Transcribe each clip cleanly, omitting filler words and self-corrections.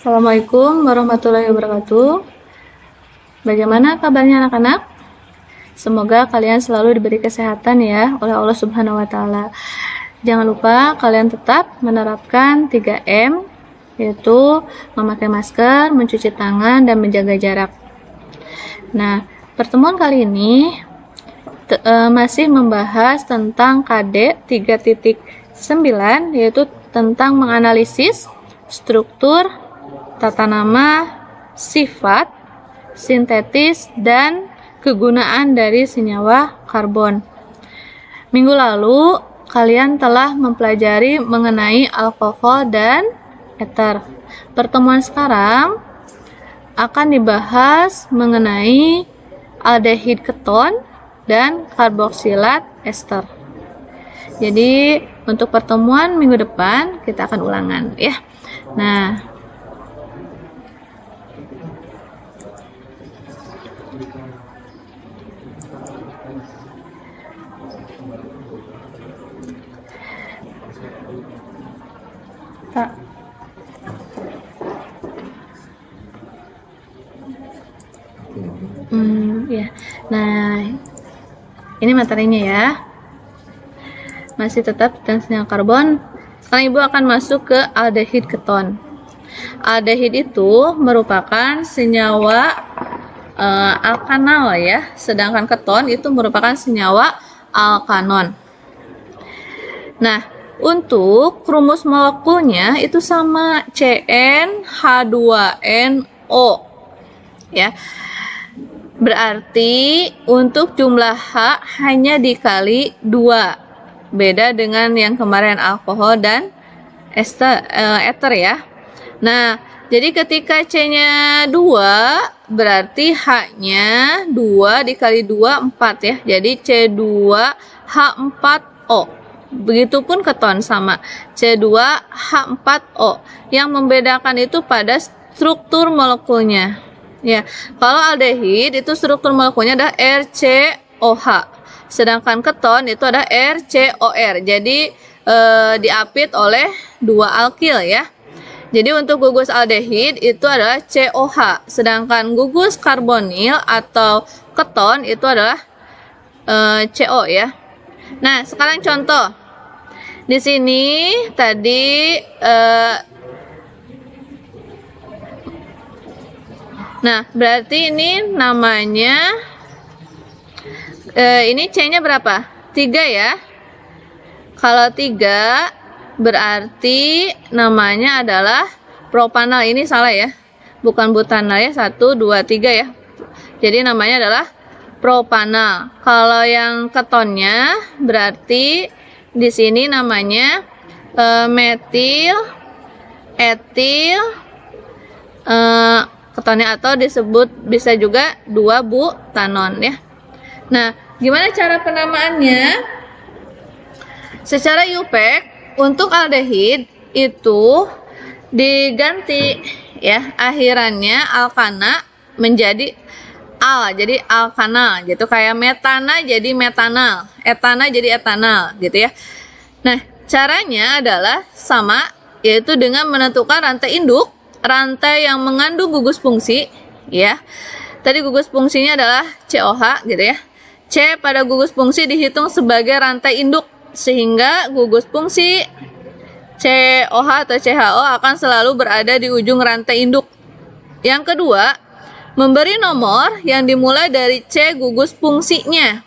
Assalamualaikum warahmatullahi wabarakatuh. Bagaimana kabarnya anak-anak? Semoga kalian selalu diberi kesehatan ya oleh Allah Subhanahu wa taala. Jangan lupa kalian tetap menerapkan 3M, yaitu memakai masker, mencuci tangan, dan menjaga jarak. Nah, pertemuan kali ini masih membahas tentang KD 3.9, yaitu tentang menganalisis struktur, tata nama, sifat, sintetis, dan kegunaan dari senyawa karbon. Minggu lalu kalian telah mempelajari mengenai alkohol dan eter. Pertemuan sekarang akan dibahas mengenai aldehid keton dan karboksilat ester. Jadi untuk pertemuan minggu depan kita akan ulangan ya. Nah, ya. Nah, ini materinya ya. Masih tetap tentang senyawa karbon. Sekarang Ibu akan masuk ke aldehid keton. Aldehid itu merupakan senyawa alkanal ya, sedangkan keton itu merupakan senyawa alkanon. Nah, untuk rumus molekulnya itu sama, CnH2nO ya. Berarti untuk jumlah H hanya dikali 2. Beda dengan yang kemarin alkohol dan eter ya. Nah, jadi ketika C-nya 2, berarti H-nya 2 dikali 2, 4 ya. Jadi C2H4O. Begitupun keton sama, C2H4O. Yang membedakan itu pada struktur molekulnya. Ya, kalau aldehid itu struktur molekulnya adalah RCOH. Sedangkan keton itu ada RCOR. Jadi diapit oleh dua alkil ya. Jadi untuk gugus aldehid itu adalah COH, sedangkan gugus karbonil atau keton itu adalah CO ya. Nah, sekarang contoh. Di sini tadi nah, berarti ini namanya ini C-nya berapa? 3 ya. Kalau 3 berarti namanya adalah propanal. Ini salah ya. Bukan butanal ya. 1, 2, 3 ya. Jadi namanya adalah propanal. Kalau yang ketonnya berarti di sini namanya metil, etil, ketonnya atau disebut bisa juga 2-butanon ya. Nah, gimana cara penamaannya? Secara IUPAC untuk aldehid itu diganti ya, akhirannya alkana menjadi al, jadi alkana gitu, kayak metana jadi metanal, etana jadi etanal gitu ya. Nah, caranya adalah sama, yaitu dengan menentukan rantai induk, rantai yang mengandung gugus fungsi ya. Tadi gugus fungsinya adalah COH gitu ya. C pada gugus fungsi dihitung sebagai rantai induk, sehingga gugus fungsi COH atau CHO akan selalu berada di ujung rantai induk. Yang kedua, memberi nomor yang dimulai dari C gugus fungsinya.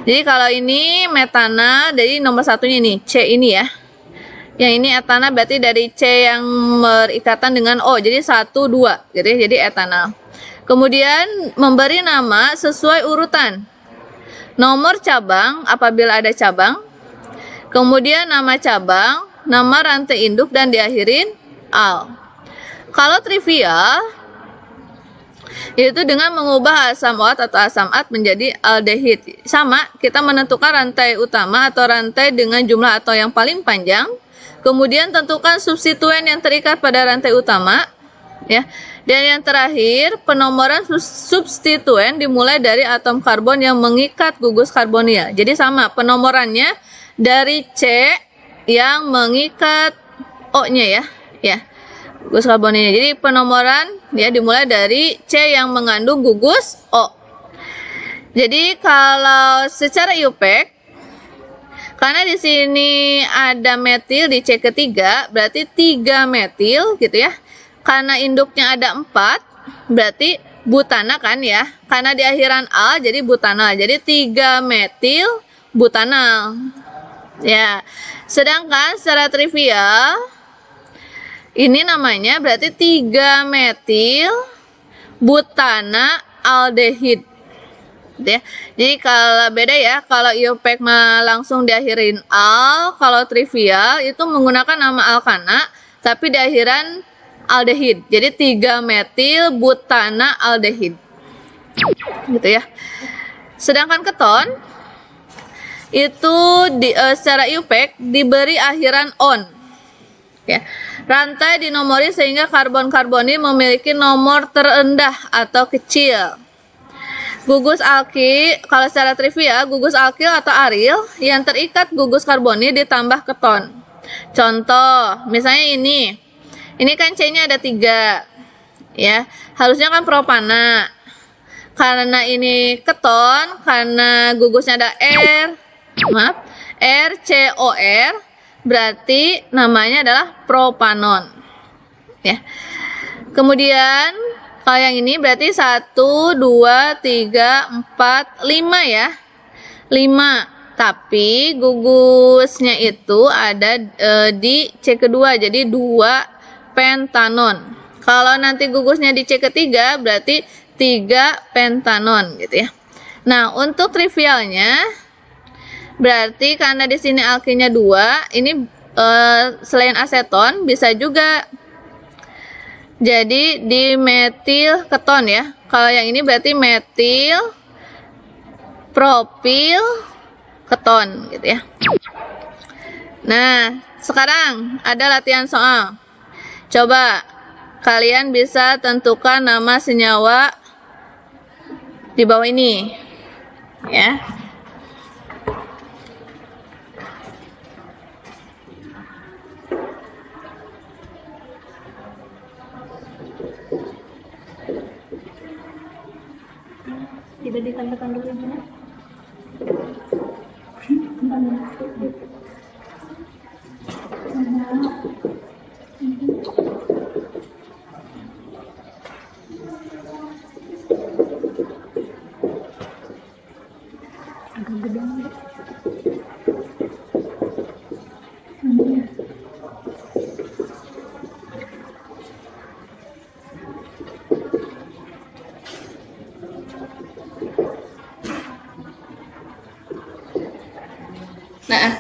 Jadi kalau ini metana, jadi nomor satunya ini C ini ya. Yang ini etana berarti dari C yang berikatan dengan O, jadi 1, 2 gitu ya, jadi etanal. Kemudian memberi nama sesuai urutan. Nomor cabang apabila ada cabang. Kemudian nama cabang, nama rantai induk, dan diakhirin al. Kalau trivial, yaitu dengan mengubah asam OAT atau asam AT menjadi aldehid. Sama, kita menentukan rantai utama atau rantai dengan jumlah atau yang paling panjang. Kemudian tentukan substituen yang terikat pada rantai utama ya. Dan yang terakhir, penomoran substituen dimulai dari atom karbon yang mengikat gugus karbonil. Jadi sama, penomorannya dari C yang mengikat O-nya ya. gugus karbonilnya. Jadi penomoran ya dimulai dari C yang mengandung gugus O. Jadi kalau secara IUPAC, karena di sini ada metil di C ketiga, berarti 3 metil gitu ya. Karena induknya ada 4, berarti butana kan ya. Karena di akhiran al jadi butanal. Jadi 3 metil butanal. Ya. Sedangkan secara trivial ini namanya berarti 3 metil butana aldehid. Ya. Jadi kalau beda ya, kalau IUPAC mah langsung diakhirin al, kalau trivial itu menggunakan nama alkana tapi di akhiran aldehid. Jadi 3 metil butana aldehid. Gitu ya. Sedangkan keton itu secara IUPAC diberi akhiran on. Ya. Rantai dinomori sehingga karbon-karbonil memiliki nomor terendah atau kecil. Gugus alkil, kalau secara trivial, gugus alkil atau aril yang terikat gugus karbonil ditambah keton. Contoh, misalnya ini kan C-nya ada 3, ya, harusnya kan propana. Karena ini keton, karena gugusnya ada RCOR, berarti namanya adalah propanon. Ya. Kemudian kalau yang ini berarti 1, 2, 3, 4, 5 ya. 5. Tapi gugusnya itu ada di C kedua, jadi 2 pentanon. Kalau nanti gugusnya di C ketiga berarti 3 pentanon gitu ya. Nah, untuk trivialnya berarti karena di sini alkilnya 2, ini selain aseton bisa juga jadi di metil keton ya. Kalau yang ini berarti metil propil keton gitu ya. Nah, sekarang ada latihan soal. Coba kalian bisa tentukan nama senyawa di bawah ini ya. Tidak ditambahkan dulu ya. Agak gede. Nah,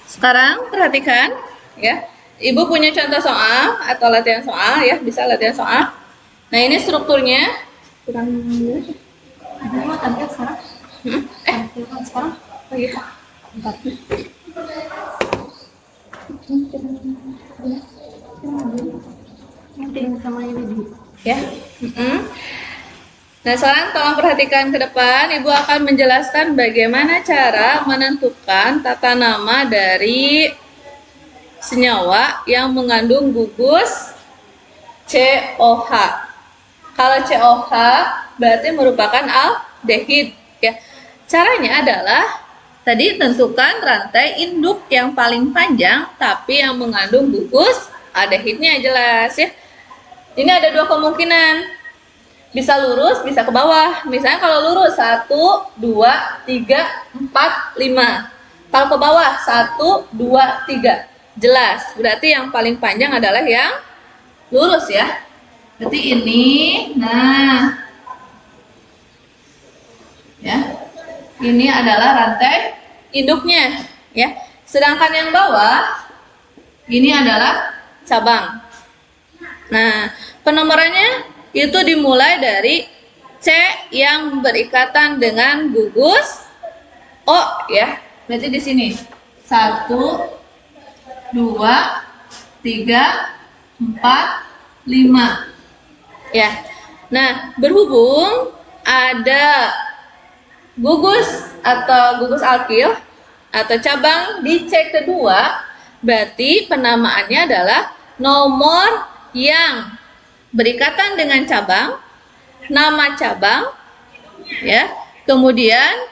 sekarang perhatikan ya. Ibu punya contoh soal atau latihan soal ya, bisa latihan soal. Nah, ini strukturnya Kurang dulu. Ada mau tampil sekarang? Tampilkan sekarang. Oh iya. 4. Nanti sama ini di. Ya. Nah, sekarang tolong perhatikan ke depan. Ibu akan menjelaskan bagaimana cara menentukan tata nama dari senyawa yang mengandung gugus COH. Kalau COH berarti merupakan aldehid ya. Caranya adalah tadi tentukan rantai induk yang paling panjang tapi yang mengandung gugus aldehidnya jelas ya. Ini ada 2 kemungkinan. Bisa lurus, bisa ke bawah. Misalnya kalau lurus 1, 2, 3, 4, 5. Kalau ke bawah 1, 2, 3. Jelas. Berarti yang paling panjang adalah yang lurus ya. Berarti ini, nah, ya, ini adalah rantai induknya ya. Sedangkan yang bawah ini adalah cabang. Nah, penomorannya itu dimulai dari C yang berikatan dengan gugus O ya. Berarti di sini 1, 2, 3, 4, 5 ya. Nah, berhubung ada gugus atau gugus alkil atau cabang di C kedua, berarti penamaannya adalah nomor yang berikatan dengan cabang, nama cabang, ya, kemudian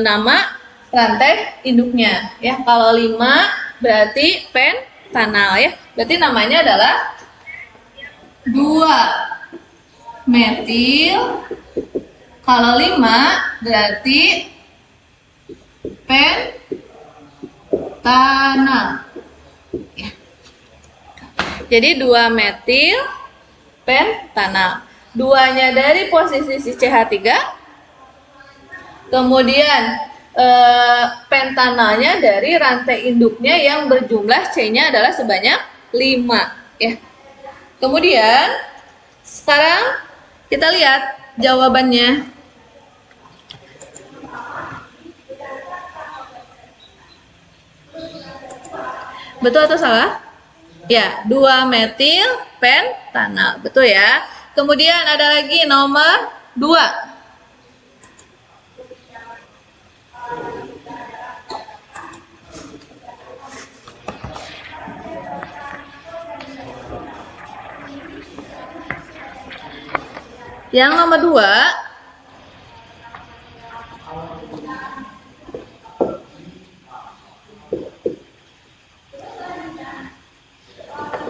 nama rantai induknya, ya. Kalau 5 berarti pentanal, ya. Berarti namanya adalah 2-metil. Kalau 5 berarti pentanal. Ya. Jadi 2-metil pentanal. Duanya dari posisi si CH3. Kemudian pentanalnya dari rantai induknya yang berjumlah C-nya adalah sebanyak 5, ya. Kemudian sekarang kita lihat jawabannya. Betul atau salah? Ya, 2-metil pentanal. Betul ya. Kemudian ada lagi nomor 2. Yang nomor 2,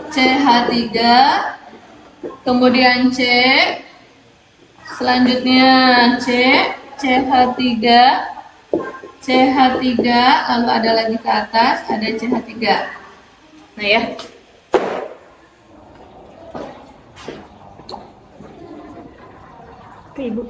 CH3, kemudian C, selanjutnya C, CH3, CH3, lalu ada lagi ke atas, ada CH3. Nah, ya. Ibu.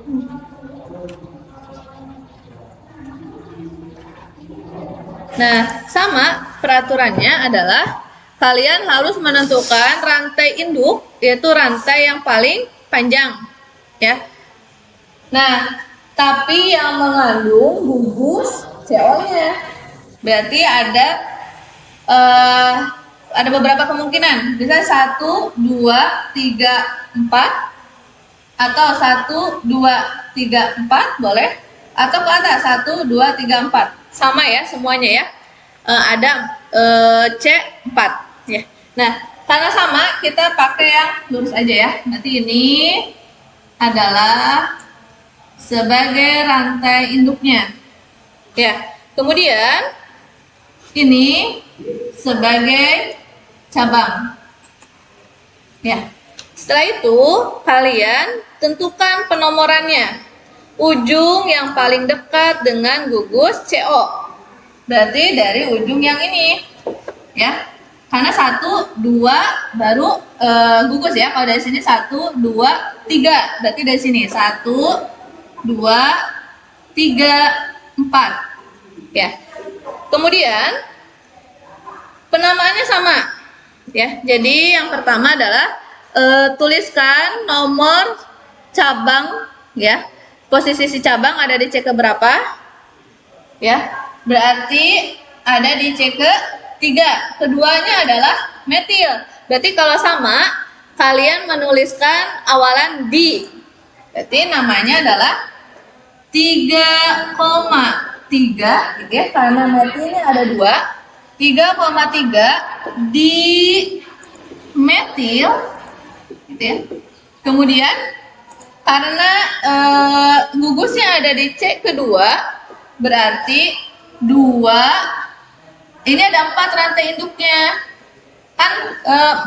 Nah, sama peraturannya adalah kalian harus menentukan rantai induk, yaitu rantai yang paling panjang, ya. Nah, tapi yang mengandung gugus CO-nya. Berarti ada beberapa kemungkinan. Bisa 1, 2, 3, 4. Atau 1, 2, 3, 4 boleh, atau ke atas 1, 2, 3, 4 sama ya semuanya ya. Ada C4 ya. Nah, karena sama kita pakai yang lurus aja ya. Nanti ini adalah sebagai rantai induknya ya. Kemudian ini sebagai cabang ya. Setelah itu kalian tentukan penomorannya. Ujung yang paling dekat dengan gugus CO. Berarti dari ujung yang ini. Ya. Karena 1, 2 baru gugus ya. Kalau dari sini 1, 2, 3. Berarti dari sini 1, 2, 3, 4. Ya. Kemudian penamaannya sama. Ya. Jadi yang pertama adalah tuliskan nomor cabang ya. Posisi si cabang ada di C keberapa? Ya. Berarti ada di C ke-3. Keduanya adalah metil. Berarti kalau sama, kalian menuliskan awalan di. Berarti namanya adalah 3,3 gitu ya. Karena metilnya ada 2. 3,3 di metil gitu ya. Kemudian karena gugusnya ada di C kedua, berarti 2 ini ada 4 rantai induknya kan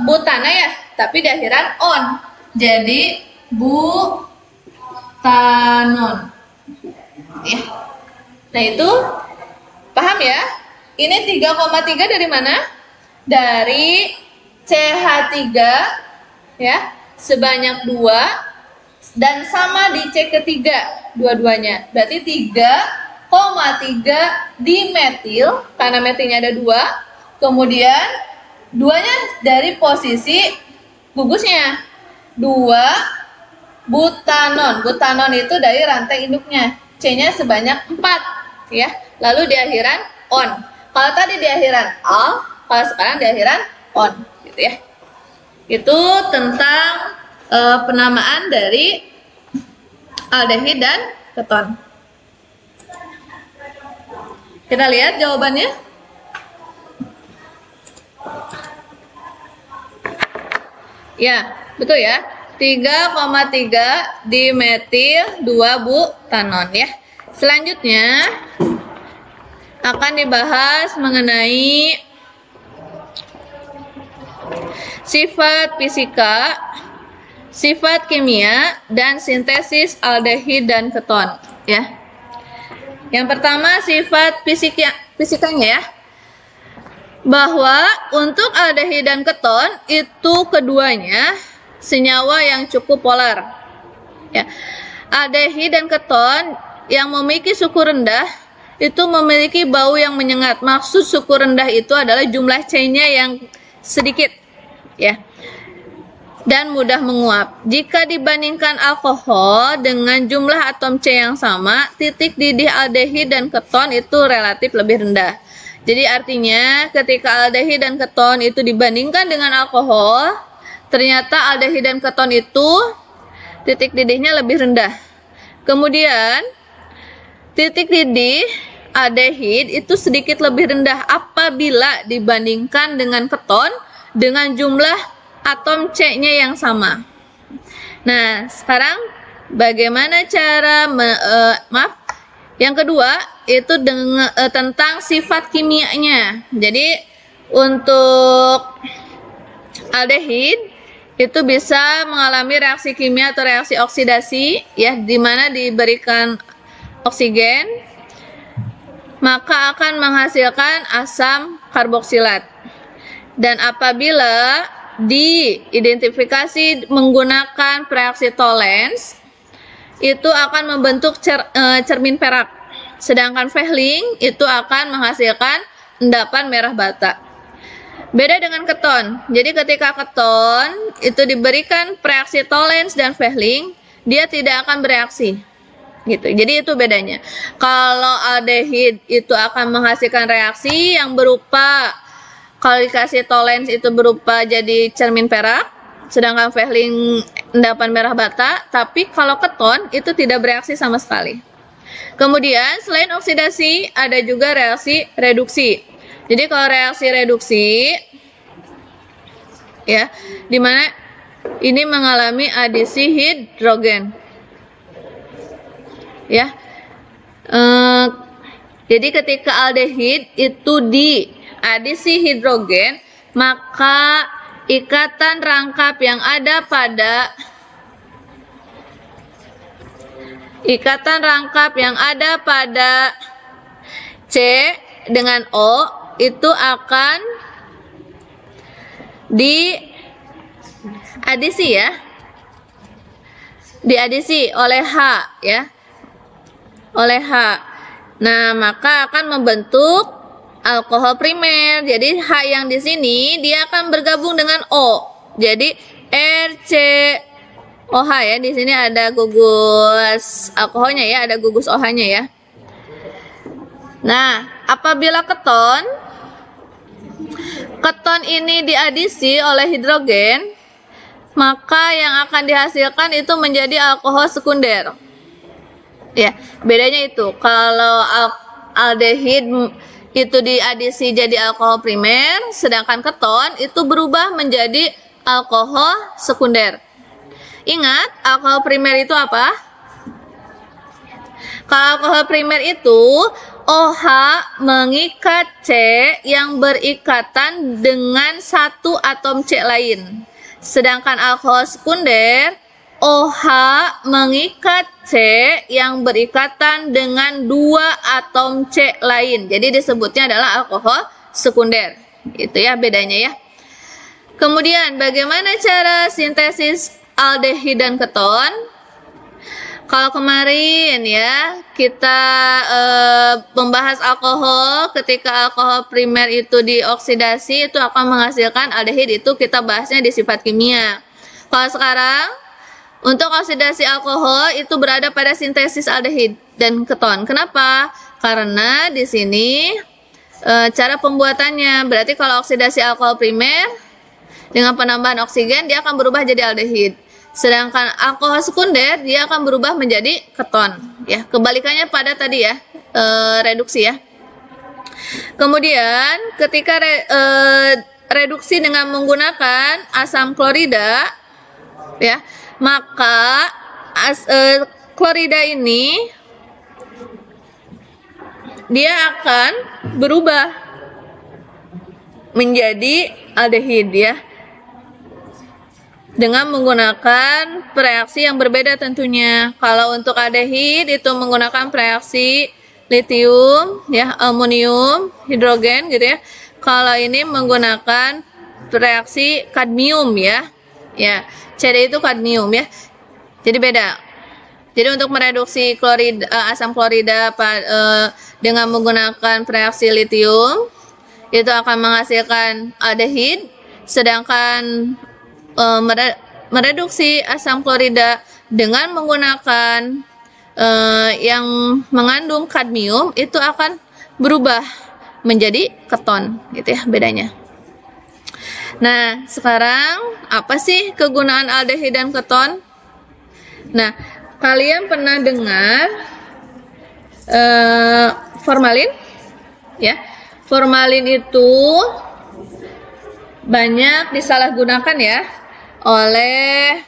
butana ya, tapi di akhiran on, jadi butanon ya. Nah itu paham ya. Ini 3,3 dari mana? Dari CH3 ya, sebanyak 2 dan sama di C ketiga dua-duanya. Berarti 3,3 di metil karena metilnya ada 2. Kemudian 2-nya dari posisi gugusnya. 2 butanon. Butanon itu dari rantai induknya. C-nya sebanyak 4 ya. Lalu di akhiran on. Kalau tadi di akhiran al, kalau sekarang di akhiran on gitu ya. Itu tentang penamaan dari aldehid dan keton. Kita lihat jawabannya. Ya, betul ya. 3,3 dimetil 2-butanon ya. Selanjutnya akan dibahas mengenai sifat fisika, sifat kimia, dan sintesis aldehid dan keton ya. Yang pertama sifat fisikanya ya. Bahwa untuk aldehid dan keton itu keduanya senyawa yang cukup polar. Ya. Aldehid dan keton yang memiliki suku rendah itu memiliki bau yang menyengat. Maksud suku rendah itu adalah jumlah C-nya yang sedikit, ya, dan mudah menguap. Jika dibandingkan alkohol dengan jumlah atom C yang sama, titik didih aldehid dan keton itu relatif lebih rendah. Jadi artinya ketika aldehid dan keton itu dibandingkan dengan alkohol, ternyata aldehid dan keton itu titik didihnya lebih rendah. Kemudian titik didih aldehid itu sedikit lebih rendah apabila dibandingkan dengan keton dengan jumlah atom C-nya yang sama. Nah, sekarang bagaimana cara yang kedua itu tentang sifat kimianya. Jadi untuk aldehid itu bisa mengalami reaksi kimia atau reaksi oksidasi ya, di mana diberikan oksigen maka akan menghasilkan asam karboksilat. Dan apabila diidentifikasi menggunakan reaksi Tollens itu akan membentuk cermin perak. Sedangkan Fehling itu akan menghasilkan endapan merah bata. Beda dengan keton. Jadi ketika keton itu diberikan reaksi Tollens dan Fehling, dia tidak akan bereaksi. Gitu. Jadi itu bedanya. Kalau aldehid itu akan menghasilkan reaksi yang berupa, kalau dikasih Tollens itu berupa jadi cermin perak, sedangkan Fehling endapan merah bata. Tapi kalau keton itu tidak bereaksi sama sekali. Kemudian selain oksidasi ada juga reaksi reduksi. Jadi kalau reaksi reduksi ya, dimana ini mengalami adisi hidrogen ya. Jadi ketika aldehid itu diadisi hidrogen, maka ikatan rangkap yang ada pada C dengan O itu akan diadisi ya. Diadisi oleh H ya. Oleh H. Nah, maka akan membentuk alkohol primer. Jadi H yang di sini dia akan bergabung dengan O. Jadi RCOH ya. Di sini ada gugus alkoholnya ya, ada gugus OH-nya ya. Nah, apabila keton ini diadisi oleh hidrogen, maka yang akan dihasilkan itu menjadi alkohol sekunder. Ya, bedanya itu. Kalau aldehid itu diadisi jadi alkohol primer, sedangkan keton itu berubah menjadi alkohol sekunder. Ingat, alkohol primer itu apa? Kalau alkohol primer itu OH mengikat C yang berikatan dengan satu atom C lain. Sedangkan alkohol sekunder OH mengikat C yang berikatan dengan dua atom C lain. Jadi disebutnya adalah alkohol sekunder. Itu ya bedanya ya. Kemudian bagaimana cara sintesis aldehid dan keton? Kalau kemarin ya kita membahas alkohol, ketika alkohol primer itu dioksidasi itu akan menghasilkan aldehid, itu kita bahasnya di sifat kimia. Kalau sekarang untuk oksidasi alkohol itu berada pada sintesis aldehid dan keton. Kenapa? Karena di sini cara pembuatannya, berarti kalau oksidasi alkohol primer dengan penambahan oksigen dia akan berubah jadi aldehid. Sedangkan alkohol sekunder dia akan berubah menjadi keton. Ya, kebalikannya pada tadi ya, reduksi ya. Kemudian ketika reduksi dengan menggunakan asam klorida, ya, maka klorida ini dia akan berubah menjadi aldehid, ya, dengan menggunakan reaksi yang berbeda tentunya. Kalau untuk aldehid itu menggunakan reaksi litium, ya, aluminium, hidrogen gitu ya. Kalau ini menggunakan reaksi kadmium, ya. Ya, CD itu kadmium, ya. Jadi beda. Jadi untuk mereduksi asam klorida dengan menggunakan reaksi litium itu akan menghasilkan aldehid, sedangkan mereduksi asam klorida dengan menggunakan yang mengandung kadmium itu akan berubah menjadi keton, gitu ya bedanya. Nah, sekarang apa sih kegunaan aldehid dan keton? Nah, kalian pernah dengar formalin, ya? Formalin itu banyak disalahgunakan, ya, oleh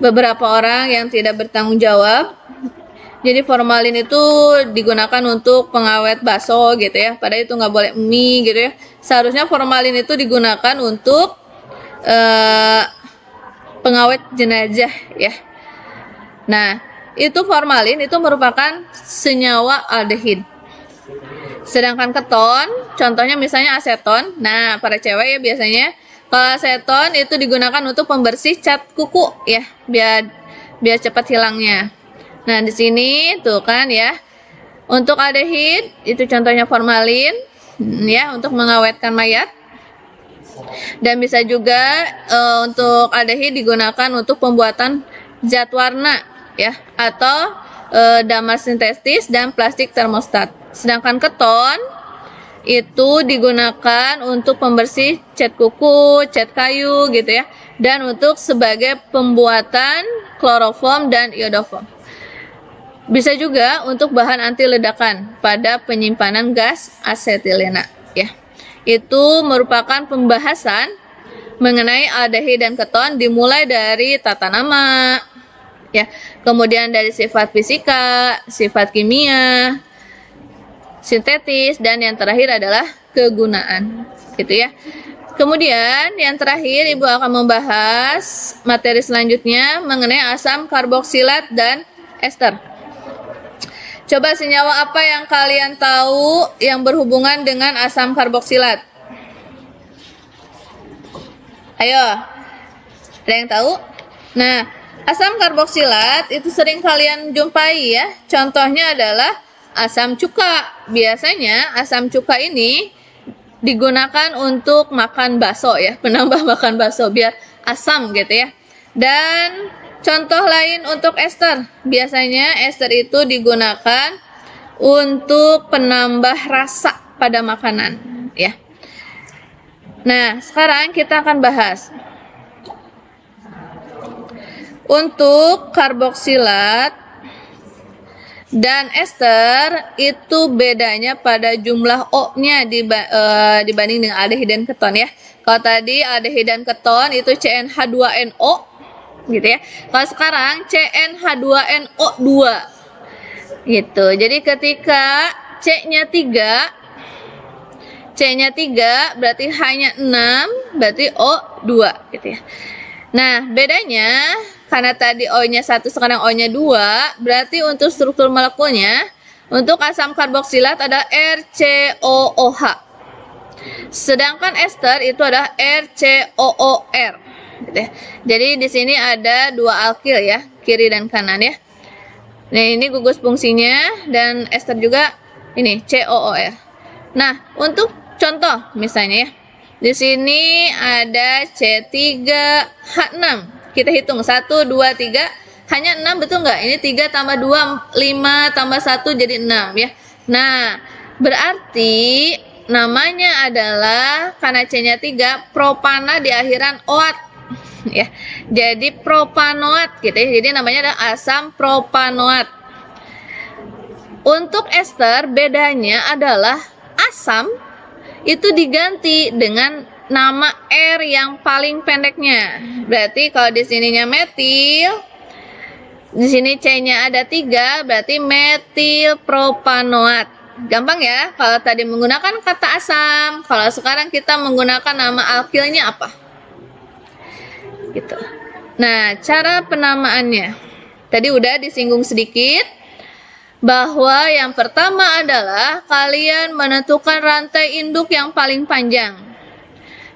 beberapa orang yang tidak bertanggung jawab. Jadi formalin itu digunakan untuk pengawet bakso gitu ya, padahal itu nggak boleh mie gitu ya. Seharusnya formalin itu digunakan untuk pengawet jenazah, ya. Nah, itu formalin itu merupakan senyawa aldehid. Sedangkan keton, contohnya misalnya aseton. Nah, para cewek ya biasanya kalau aseton itu digunakan untuk pembersih cat kuku, ya, biar cepat hilangnya. Nah, di sini tuh kan ya. Untuk aldehid itu contohnya formalin, ya, untuk mengawetkan mayat. Dan bisa juga untuk aldehid digunakan untuk pembuatan zat warna, ya, atau damar sintetis dan plastik termostat. Sedangkan keton itu digunakan untuk pembersih cat kuku, cat kayu gitu ya, dan untuk sebagai pembuatan kloroform dan iodoform. Bisa juga untuk bahan anti ledakan pada penyimpanan gas asetilena, ya. Itu merupakan pembahasan mengenai aldehid dan keton dimulai dari tata nama, ya, kemudian dari sifat fisika, sifat kimia, sintetis, dan yang terakhir adalah kegunaan, gitu ya. Kemudian yang terakhir Ibu akan membahas materi selanjutnya mengenai asam karboksilat dan ester. Coba senyawa apa yang kalian tahu yang berhubungan dengan asam karboksilat? Ayo, ada yang tahu? Nah, asam karboksilat itu sering kalian jumpai, ya. Contohnya adalah asam cuka. Biasanya asam cuka ini digunakan untuk makan bakso, ya, penambah makan bakso biar asam gitu ya. Dan contoh lain untuk ester. Biasanya ester itu digunakan untuk penambah rasa pada makanan, ya. Nah, sekarang kita akan bahas untuk karboksilat dan ester itu bedanya pada jumlah O-nya dibanding dengan aldehid dan keton, ya. Kalau tadi aldehid dan keton itu CnH2NO gitu ya. Kalau sekarang CnH2NO2 gitu. Jadi ketika C-nya 3 berarti hanya 6, berarti O2 gitu ya. Nah, bedanya karena tadi O-nya 1 sekarang O-nya 2, berarti untuk struktur molekulnya untuk asam karboksilat ada RCOOH. Sedangkan ester itu adalah RCOOR. Gitu ya. Jadi di sini ada dua alkil, ya, kiri dan kanan, ya. Nah, ini gugus fungsinya dan ester juga ini COOR. Nah, untuk contoh misalnya, ya. Di sini ada C3H6. Kita hitung 1, 2, 3. Hanya 6, betul nggak? Ini 3 tambah 2, 5 tambah 1 jadi 6, ya. Nah, berarti namanya adalah, karena C-nya 3, propana di akhiran oat. Ya. Jadi propanoat gitu ya. Jadi namanya adalah asam propanoat. Untuk ester bedanya adalah asam itu diganti dengan nama R yang paling pendeknya. Berarti kalau di sininya metil, di sini C-nya ada 3, berarti metil propanoat. Gampang ya, kalau tadi menggunakan kata asam, kalau sekarang kita menggunakan nama alkilnya apa? Gitu. Nah, cara penamaannya. Tadi udah disinggung sedikit, bahwa yang pertama adalah kalian menentukan rantai induk yang paling panjang.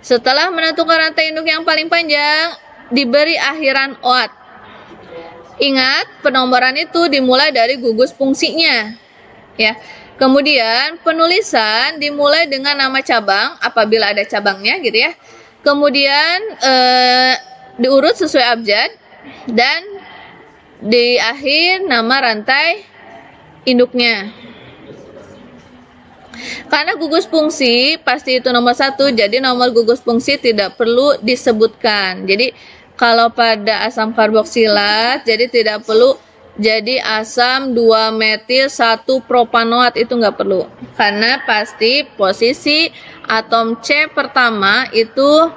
Setelah menentukan rantai induk yang paling panjang, diberi akhiran oat. Ingat, penomoran itu dimulai dari gugus fungsinya. Ya. Kemudian penulisan dimulai dengan nama cabang apabila ada cabangnya gitu ya. Kemudian diurut sesuai abjad dan di akhir nama rantai induknya. Karena gugus fungsi pasti itu nomor 1, jadi nomor gugus fungsi tidak perlu disebutkan. Jadi kalau pada asam karboksilat, jadi tidak perlu jadi asam 2 metil 1 propanoat, itu nggak perlu. Karena pasti posisi atom C pertama itu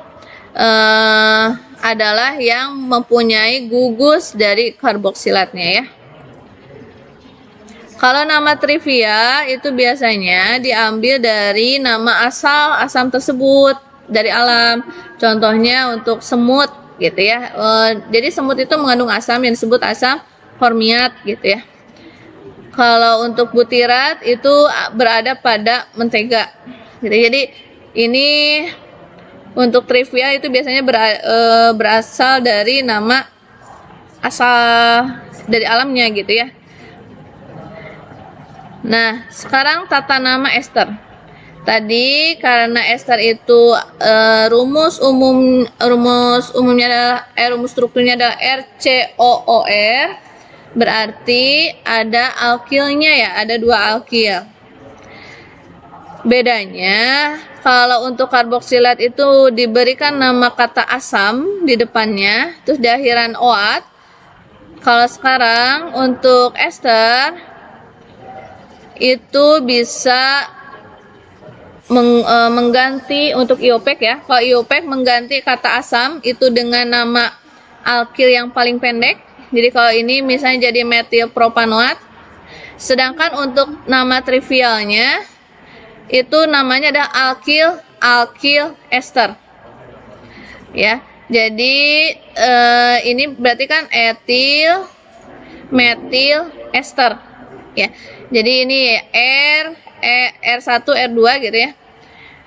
adalah yang mempunyai gugus dari karboksilatnya ya. Kalau nama trivia itu biasanya diambil dari nama asal asam tersebut dari alam. Contohnya untuk semut gitu ya. Jadi semut itu mengandung asam yang disebut asam formiat gitu ya. Kalau untuk butirat itu berada pada mentega. Gitu. Jadi ini untuk trivia itu biasanya berasal dari nama asal dari alamnya gitu ya. Nah, sekarang tata nama ester. Tadi karena ester itu rumus umumnya adalah rumus strukturnya adalah RCOOR, berarti ada alkilnya ya, ada 2 alkil. Bedanya kalau untuk karboksilat itu diberikan nama kata asam di depannya, terus di akhiran oat. Kalau sekarang untuk ester itu bisa mengganti untuk IUPAC ya. Kalau IUPAC mengganti kata asam itu dengan nama alkil yang paling pendek. Jadi kalau ini misalnya jadi metil propanoat. Sedangkan untuk nama trivialnya itu namanya ada alkil ester. Ya. Jadi ini berarti kan etil metil ester. Ya. Jadi ini R1, R2 gitu ya.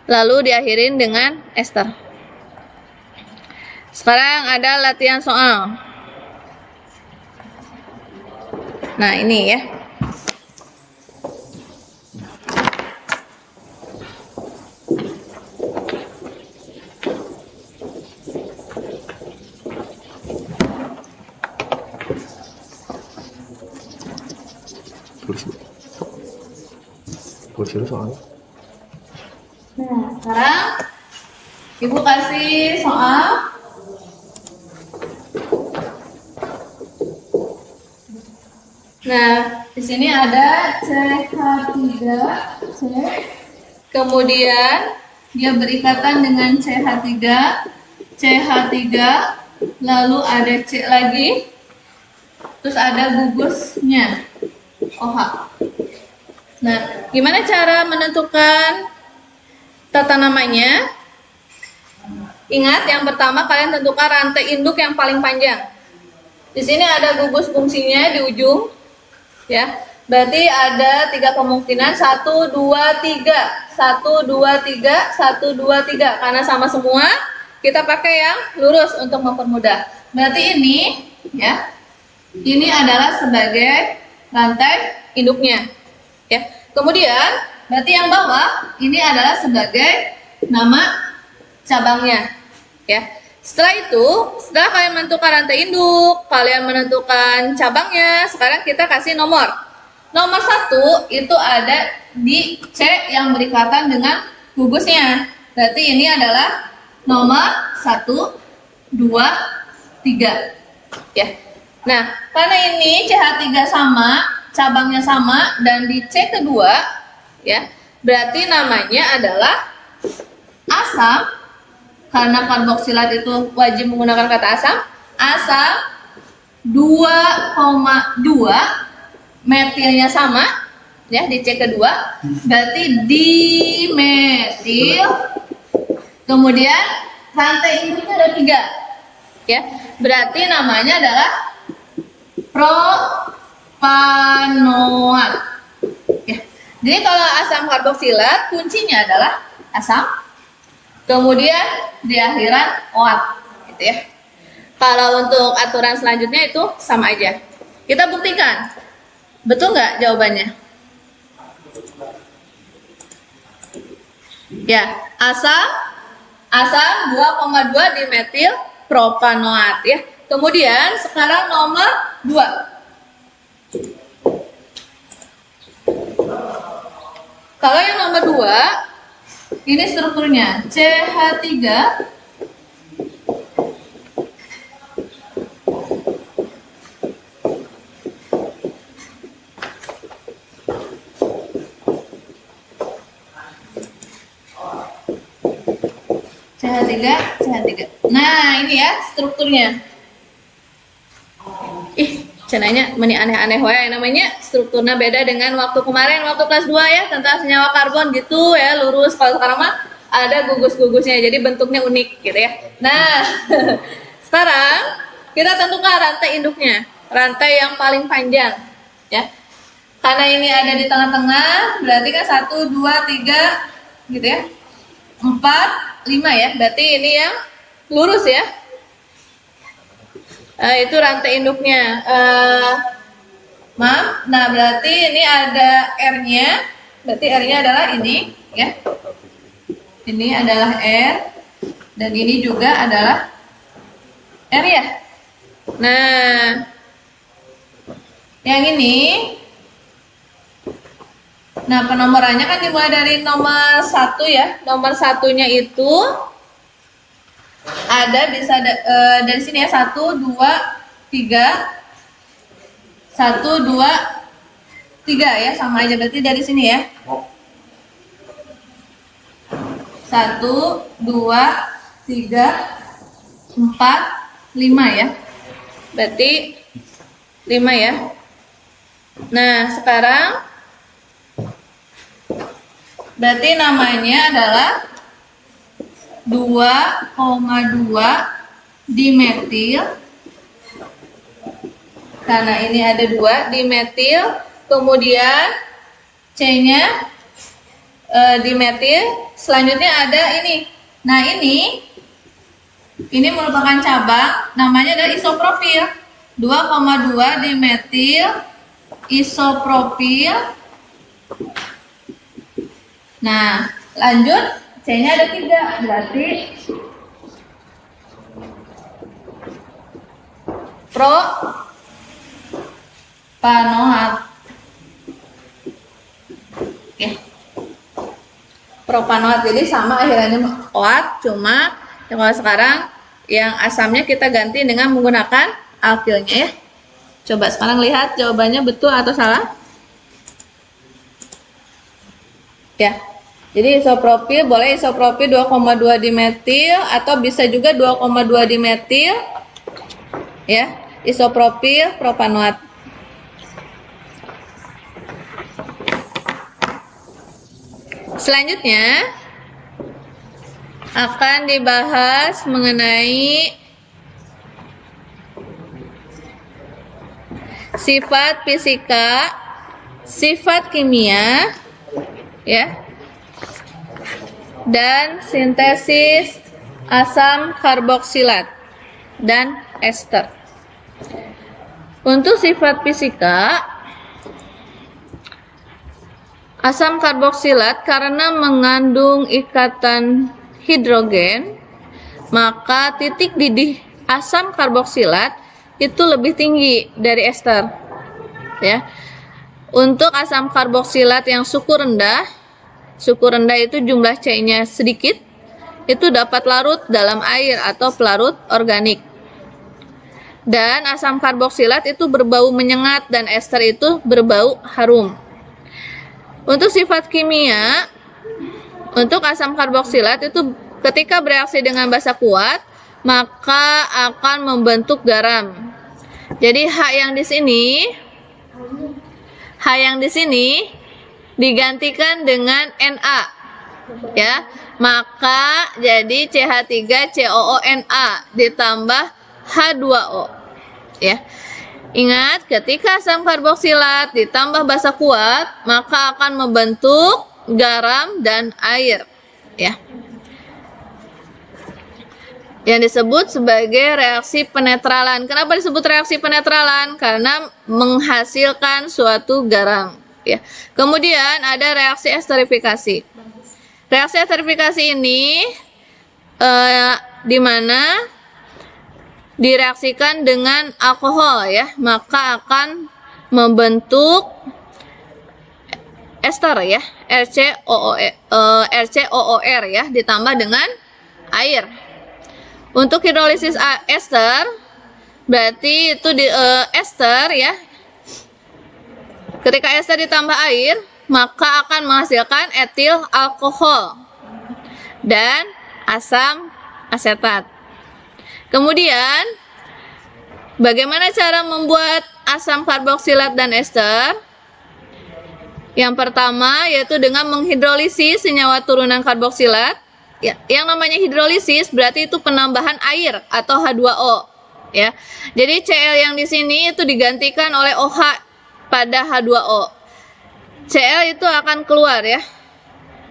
Lalu diakhirin dengan ester. Sekarang ada latihan soal. Nah, ini ya. Tulis dulu soalnya. Nah, sekarang Ibu kasih soal. Nah, di sini ada CH3, C. Kemudian dia berikatan dengan CH3, CH3, lalu ada C lagi. Terus ada gugusnya, OH. Nah, gimana cara menentukan tata namanya? Ingat, yang pertama kalian tentukan rantai induk yang paling panjang. Di sini ada gugus fungsinya di ujung, ya. Berarti ada 3 kemungkinan, 1, 2, 3, 1, 2, 3, 1, 2, 3. Karena sama semua, kita pakai yang lurus untuk mempermudah. Berarti ini, ya, ini adalah sebagai rantai induknya. Ya. Kemudian berarti yang bawah ini adalah sebagai nama cabangnya. Ya. Setelah itu, setelah kalian menentukan rantai induk, kalian menentukan cabangnya, sekarang kita kasih nomor. Nomor 1 itu ada di C yang berikatan dengan gugusnya. Berarti ini adalah nomor 1, 2, 3. Ya. Nah, karena ini CH3 sama, cabangnya sama, dan di C kedua, ya, berarti namanya adalah asam karena karboksilat itu wajib menggunakan kata asam. Asam 2,2 metilnya sama, ya di C kedua, berarti dimetil. Kemudian rantai induknya ada 3, ya, berarti namanya adalah propanoat. Ya. Jadi kalau asam karboksilat kuncinya adalah asam, kemudian di akhiran oat, gitu ya. Kalau untuk aturan selanjutnya itu sama aja. Kita buktikan, betul nggak jawabannya? Ya, asam 2,2 dimetil propanoat, ya. Kemudian sekarang nomor 2. Kalau yang nomor 2, ini strukturnya CH3 CH3. Nah, ini ya strukturnya. Cenanya meni aneh-aneh wae namanya, strukturnya beda dengan waktu kemarin waktu kelas 2 ya, tentang senyawa karbon gitu ya, lurus. Kalau sekarang mah ada gugus-gugusnya, jadi bentuknya unik gitu ya. Nah, sekarang kita tentukan rantai induknya, rantai yang paling panjang ya. Karena ini ada di tengah-tengah, berarti kan 1, 2, 3 gitu ya. 4, 5 ya, berarti ini yang lurus ya. Itu rantai induknya. Maaf, nah berarti ini ada R-nya, berarti R-nya adalah ini ya. Ini adalah R, dan ini juga adalah R ya. Nah, yang ini, nah penomorannya kan dimulai dari nomor 1 ya. Nomor 1-nya itu ada bisa dari sini ya, 1, 2, 3, 1, 2, 3 ya, sama aja berarti dari sini ya. 1, 2, 3, 4, 5 ya, berarti 5 ya. Nah sekarang berarti namanya adalah 2,2 dimetil, karena ini ada 2 dimetil, kemudian C-nya dimetil, selanjutnya ada ini. Nah ini merupakan cabang, namanya adalah isopropil. 2,2 dimetil isopropil. Nah lanjut, C-nya ada 3, berarti propanoat. Oke. Propanoat, jadi sama akhirannya oat, cuma yang kalau sekarang yang asamnya kita ganti dengan menggunakan alkilnya ya. Coba sekarang lihat jawabannya betul atau salah. Ya. Jadi isopropil, boleh isopropil 2,2 dimetil atau bisa juga 2,2 dimetil ya, isopropil propanoat. Selanjutnya akan dibahas mengenai sifat fisika, sifat kimia ya, dan sintesis asam karboksilat dan ester. Untuk sifat fisika, asam karboksilat karena mengandung ikatan hidrogen, maka titik didih asam karboksilat itu lebih tinggi dari ester ya. Untuk asam karboksilat yang suhu rendah itu jumlah C-nya sedikit, itu dapat larut dalam air atau pelarut organik. Dan asam karboksilat itu berbau menyengat dan ester itu berbau harum. Untuk sifat kimia, untuk asam karboksilat itu ketika bereaksi dengan basa kuat, maka akan membentuk garam. Jadi H yang di sini digantikan dengan Na, ya. Maka jadi CH3COONa ditambah H2O, ya. Ingat, ketika asam karboksilat ditambah basa kuat, maka akan membentuk garam dan air, ya. Yang disebut sebagai reaksi penetralan. Kenapa disebut reaksi penetralan? Karena menghasilkan suatu garam, ya. Kemudian ada reaksi esterifikasi. Reaksi esterifikasi ini di mana direaksikan dengan alkohol, ya, maka akan membentuk ester, ya, RCOOR, ya, ditambah dengan air. Untuk hidrolisis ester berarti itu ester, ya, ketika ester ditambah air maka akan menghasilkan etil alkohol dan asam asetat. Kemudian, bagaimana cara membuat asam karboksilat dan ester? Yang pertama yaitu dengan menghidrolisis senyawa turunan karboksilat. Ya, yang namanya hidrolisis berarti itu penambahan air atau H2O, ya. Jadi Cl yang di sini itu digantikan oleh OH pada H2O. Cl itu akan keluar, ya,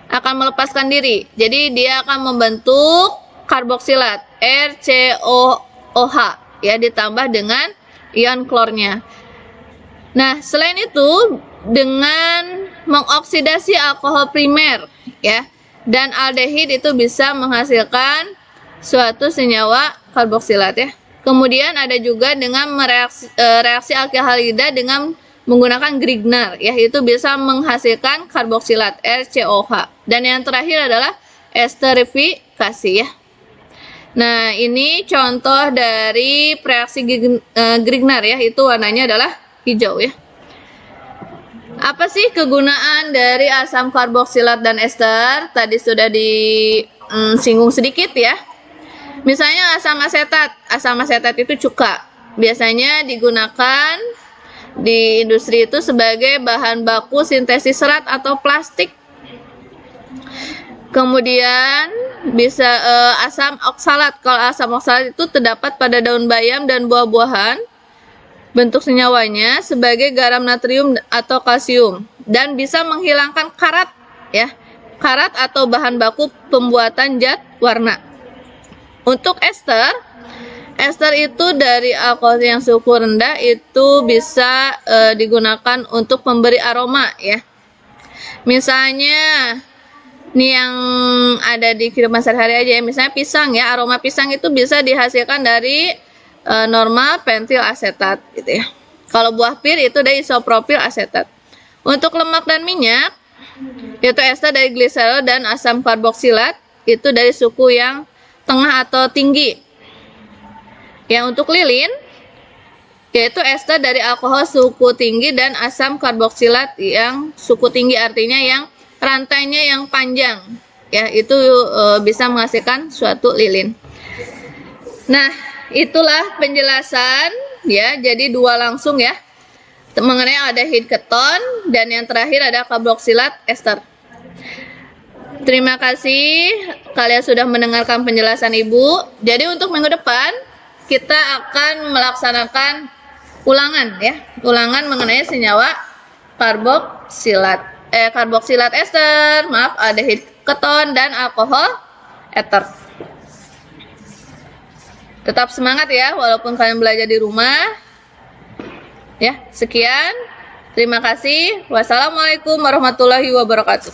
akan melepaskan diri. Jadi dia akan membentuk karboksilat RCOOH, ya, ditambah dengan ion klornya. Nah, selain itu dengan mengoksidasi alkohol primer, ya, dan aldehid itu bisa menghasilkan suatu senyawa karboksilat, ya. Kemudian ada juga dengan reaksi alkihalida dengan menggunakan Grignard, ya, itu bisa menghasilkan karboksilat RCOH. Dan yang terakhir adalah esterifikasi, ya. Nah, ini contoh dari reaksi Grignard, ya, itu warnanya adalah hijau, ya. Apa sih kegunaan dari asam karboksilat dan ester? Tadi sudah disinggung sedikit, ya. Misalnya asam asetat itu cuka. Biasanya digunakan di industri itu sebagai bahan baku sintesis serat atau plastik. Kemudian bisa asam oksalat. Kalau asam oksalat itu terdapat pada daun bayam dan buah-buahan. Bentuk senyawanya sebagai garam natrium atau kalsium dan bisa menghilangkan karat, ya. Karat atau bahan baku pembuatan zat warna. Untuk ester itu dari alkohol yang suhu rendah itu bisa digunakan untuk pemberi aroma, ya. Misalnya nih yang ada di kehidupan sehari-hari aja, ya. Misalnya pisang, ya, aroma pisang itu bisa dihasilkan dari normal pentil asetat, gitu, ya. Kalau buah pir itu dari isopropil asetat. Untuk lemak dan minyak yaitu ester dari gliserol dan asam karboksilat itu dari suku yang tengah atau tinggi. Ya, untuk lilin yaitu ester dari alkohol suku tinggi dan asam karboksilat yang suku tinggi, artinya yang rantainya yang panjang, ya, itu bisa menghasilkan suatu lilin. Nah, itulah penjelasan, ya, jadi dua langsung, ya, mengenai aldehid keton dan yang terakhir ada karboksilat ester. Terima kasih kalian sudah mendengarkan penjelasan Ibu. Jadi untuk minggu depan kita akan melaksanakan ulangan, ya, ulangan mengenai senyawa karboksilat ester, aldehid keton dan alkohol eter. Tetap semangat, ya, walaupun kalian belajar di rumah. Ya, sekian. Terima kasih. Wassalamualaikum warahmatullahi wabarakatuh.